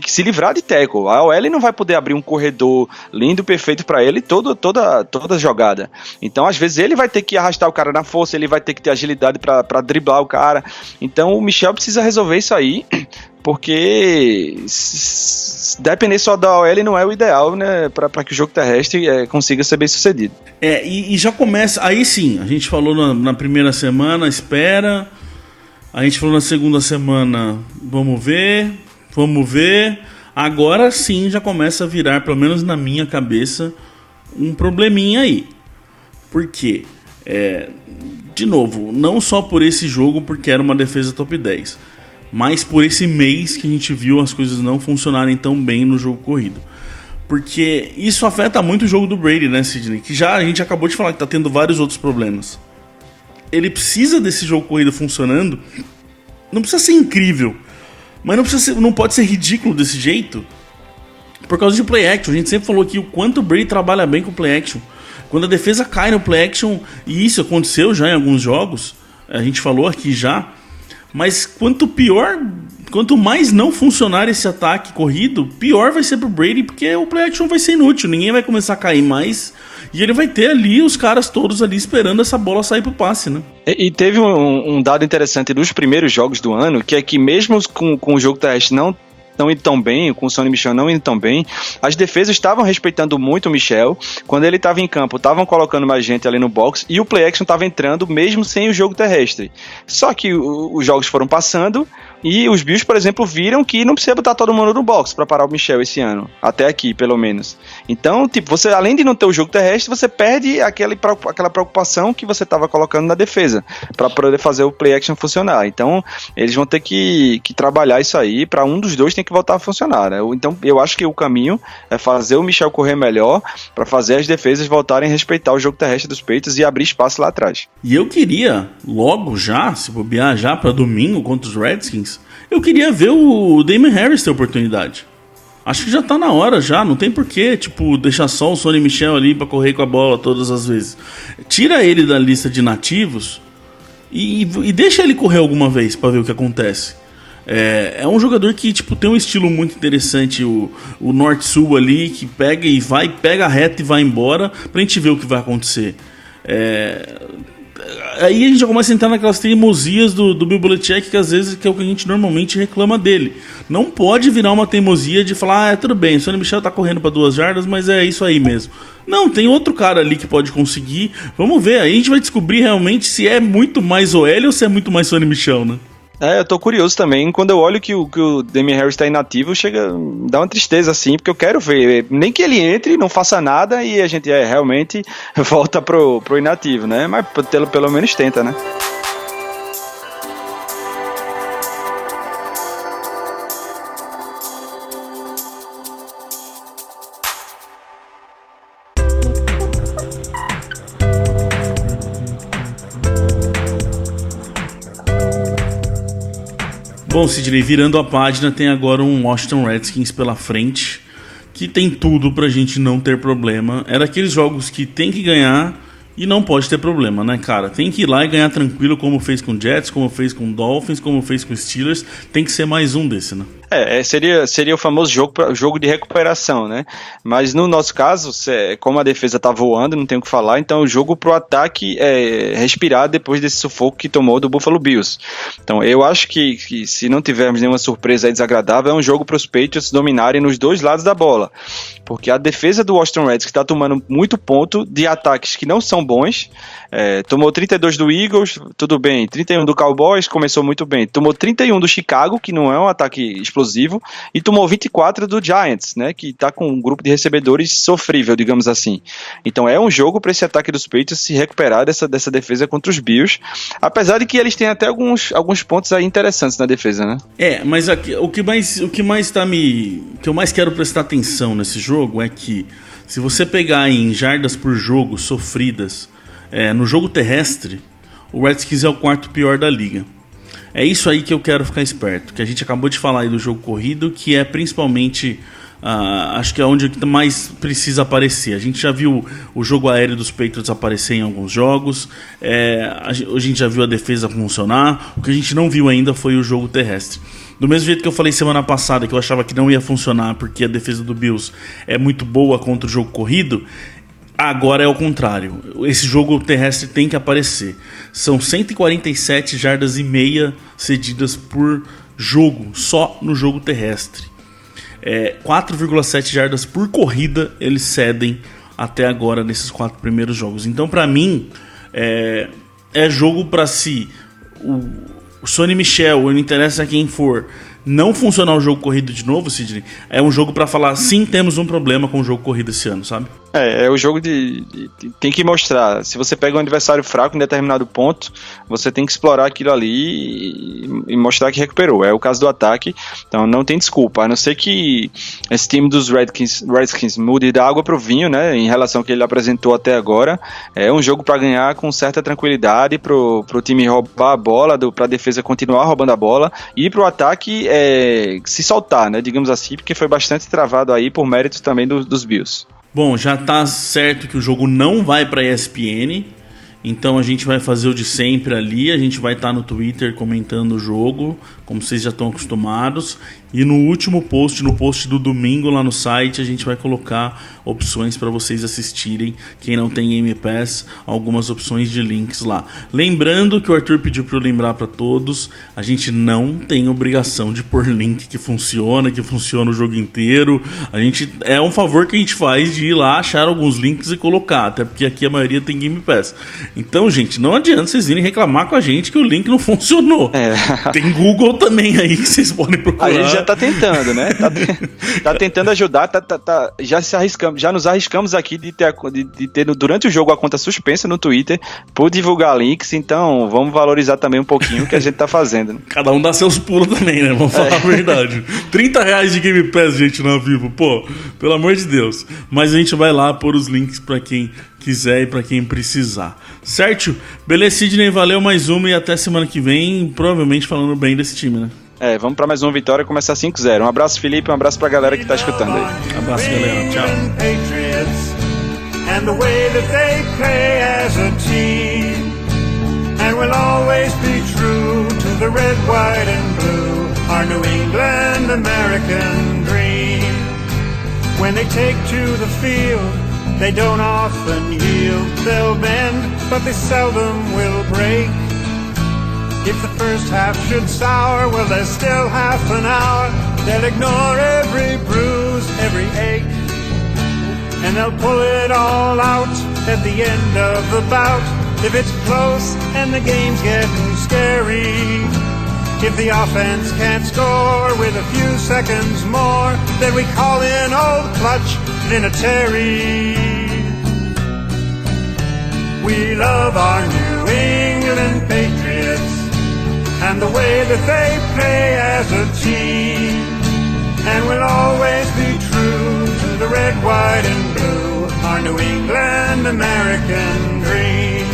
se livrar de tackle. A OL não vai poder abrir um corredor lindo, perfeito para ele toda jogada. Então às vezes ele vai ter que arrastar o cara na força, ele vai ter que ter agilidade para driblar o cara. Então o Michel precisa resolver isso aí, porque se depender só da OL não é o ideal, né, para que o jogo terrestre consiga ser bem sucedido. E já começa, aí sim, a gente falou na primeira semana, espera, a gente falou na segunda semana, vamos ver, agora sim já começa a virar, pelo menos na minha cabeça, um probleminha aí. Por quê? De novo, não só por esse jogo, porque era uma defesa top 10, mas por esse mês que a gente viu as coisas não funcionarem tão bem no jogo corrido. Porque isso afeta muito o jogo do Brady, né, Sidney? Que a gente acabou de falar que tá tendo vários outros problemas. Ele precisa desse jogo corrido funcionando. Não precisa ser incrível, mas não pode ser ridículo desse jeito, por causa de play action. A gente sempre falou aqui o quanto o Brady trabalha bem com play action. Quando a defesa cai no play action, e isso aconteceu já em alguns jogos, a gente falou aqui já, mas quanto mais não funcionar esse ataque corrido, pior vai ser pro Brady, porque o play action vai ser inútil, ninguém vai começar a cair mais, e ele vai ter ali os caras todos ali esperando essa bola sair pro passe, né? E teve um dado interessante dos primeiros jogos do ano, que é que mesmo com o jogo terrestre não indo tão bem, com o Sonny Michel não indo tão bem, as defesas estavam respeitando muito o Michel. Quando ele estava em campo, estavam colocando mais gente ali no box, e o play action estava entrando mesmo sem o jogo terrestre. Só que os jogos foram passando, e os Bills, por exemplo, viram que não precisa botar todo mundo no box para parar o Michel esse ano, até aqui, pelo menos. Então, você, além de não ter o jogo terrestre, você perde aquela preocupação que você estava colocando na defesa, para poder fazer o play action funcionar. Então, eles vão ter que trabalhar isso aí, para um dos dois tem que voltar a funcionar, né? Então, eu acho que o caminho é fazer o Michel correr melhor, para fazer as defesas voltarem a respeitar o jogo terrestre dos Patriots e abrir espaço lá atrás. E eu queria, logo já, se bobear já para domingo contra os Redskins, eu queria ver o Damien Harris ter oportunidade. Acho que já tá na hora já, não tem porquê, deixar só o Sonny Michel ali pra correr com a bola todas as vezes. Tira ele da lista de nativos e deixa ele correr alguma vez pra ver o que acontece. É um jogador que tem um estilo muito interessante, o North-Sul ali, que pega e vai, pega a reta e vai embora, pra gente ver o que vai acontecer. Aí a gente já começa a entrar naquelas teimosias do Bill Belichick, que às vezes é o que a gente normalmente reclama dele. Não pode virar uma teimosia de falar, tudo bem, o Sonny Michel tá correndo para 2 jardas, mas é isso aí mesmo. Não, tem outro cara ali que pode conseguir. Vamos ver, aí a gente vai descobrir realmente se é muito mais OL ou se é muito mais Sonny Michel, né? Eu tô curioso também. Quando eu olho que o Damien Harris tá inativo, dá uma tristeza assim, porque eu quero ver, nem que ele entre, não faça nada e a gente realmente volta pro inativo, né? Mas pelo menos tenta, né? Bom, Sidney, virando a página, tem agora um Washington Redskins pela frente, que tem tudo pra gente não ter problema. É daqueles jogos que tem que ganhar E não pode ter problema, né, cara? Tem que ir lá e ganhar tranquilo, como fez com Jets, como fez com Dolphins, como fez com Steelers. Tem que ser mais um desse, né? Seria o famoso jogo de recuperação, né? Mas no nosso caso, como a defesa tá voando, não tem o que falar, então o jogo pro ataque é respirar depois desse sufoco que tomou do Buffalo Bills. Então eu acho que se não tivermos nenhuma surpresa aí desagradável, é um jogo pros Patriots dominarem nos dois lados da bola. Porque a defesa do Washington Redskins está tomando muito ponto de ataques que não são bons. Tomou 32 do Eagles, tudo bem. 31 do Cowboys, começou muito bem. Tomou 31 do Chicago, que não é um ataque explosivo. E tomou 24 do Giants, né, que está com um grupo de recebedores sofrível, digamos assim. Então é um jogo para esse ataque dos Patriots se recuperar dessa defesa contra os Bills. Apesar de que eles têm até alguns pontos aí interessantes na defesa, né? Mas aqui, o que eu mais quero prestar atenção nesse jogo é que se você pegar em jardas por jogo sofridas, no jogo terrestre, o Redskins é o quarto pior da liga. É isso aí que eu quero ficar esperto, que a gente acabou de falar aí do jogo corrido, que é principalmente, acho que é onde mais precisa aparecer. A gente já viu o jogo aéreo dos Patriots aparecer em alguns jogos, a gente já viu a defesa funcionar, o que a gente não viu ainda foi o jogo terrestre. Do mesmo jeito que eu falei semana passada que eu achava que não ia funcionar porque a defesa do Bills é muito boa contra o jogo corrido, agora é o contrário. Esse jogo terrestre tem que aparecer. São 147 jardas e meia cedidas por jogo, só no jogo terrestre. 4,7 jardas por corrida eles cedem até agora nesses 4 primeiros jogos. Então, para mim, é jogo para si. O Sonny Michel, não interessa quem for, não funcionar o jogo corrido de novo, Sidney, é um jogo pra falar, sim, temos um problema com o jogo corrido esse ano, sabe? É o jogo tem que mostrar. Se você pega um adversário fraco em determinado ponto, você tem que explorar aquilo ali e mostrar que recuperou. É o caso do ataque, então não tem desculpa, a não ser que esse time dos Redskins mude da água pro vinho, né, em relação ao que ele apresentou até agora. É um jogo para ganhar com certa tranquilidade, pro time roubar a bola, pra defesa continuar roubando a bola, e pro ataque se soltar, né, digamos assim, porque foi bastante travado aí por méritos também dos Bills. Bom, já tá certo que o jogo não vai pra ESPN, então a gente vai fazer o de sempre ali, a gente vai estar no Twitter comentando o jogo, como vocês já estão acostumados, e no último post, no post do domingo lá no site, a gente vai colocar opções para vocês assistirem, quem não tem Game Pass, algumas opções de links lá. Lembrando que o Arthur pediu para eu lembrar para todos, a gente não tem obrigação de pôr link que funciona o jogo inteiro, é um favor que a gente faz de ir lá achar alguns links e colocar, até porque aqui a maioria tem Game Pass. Então, gente, não adianta vocês virem reclamar com a gente que o link não funcionou. Tem Google também aí que vocês podem procurar. A gente já tá tentando, né? Tá tentando ajudar, já nos arriscamos aqui de ter durante o jogo a conta suspensa no Twitter por divulgar links, então vamos valorizar também um pouquinho o que a gente tá fazendo. Né? Cada um dá seus pulos também, né? Vamos falar a verdade. R$30 de Game Pass, gente, no ao vivo. Pô, pelo amor de Deus. Mas a gente vai lá pôr os links pra quem quiser e pra quem precisar. Certo? Beleza, Sidney, valeu mais uma e até semana que vem, provavelmente falando bem desse time, né? Vamos pra mais uma vitória e começar 5-0. Um abraço, Felipe, um abraço pra galera que tá escutando aí. Um abraço, galera. Tchau. And the way that they play as a team, and will always be true to the red, white and blue, our New England American dream. When they take to the field, they don't often yield. They'll bend, but they seldom will break. If the first half should sour, well, there's still half an hour. They'll ignore every bruise, every ache, and they'll pull it all out at the end of the bout. If it's close and the game's getting scary, if the offense can't score with a few seconds more, then we call in old Clutch Vinatieri. We love our New England Patriots and the way that they play as a team, and we'll always be true to the red, white and blue, our New England American dream.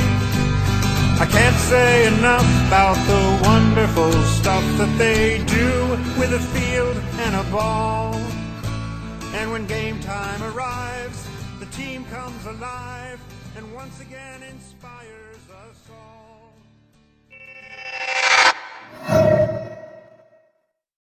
I can't say enough about the wonderful stuff that they do with a field and a ball, and when game time arrives, the team comes alive. and once again inspired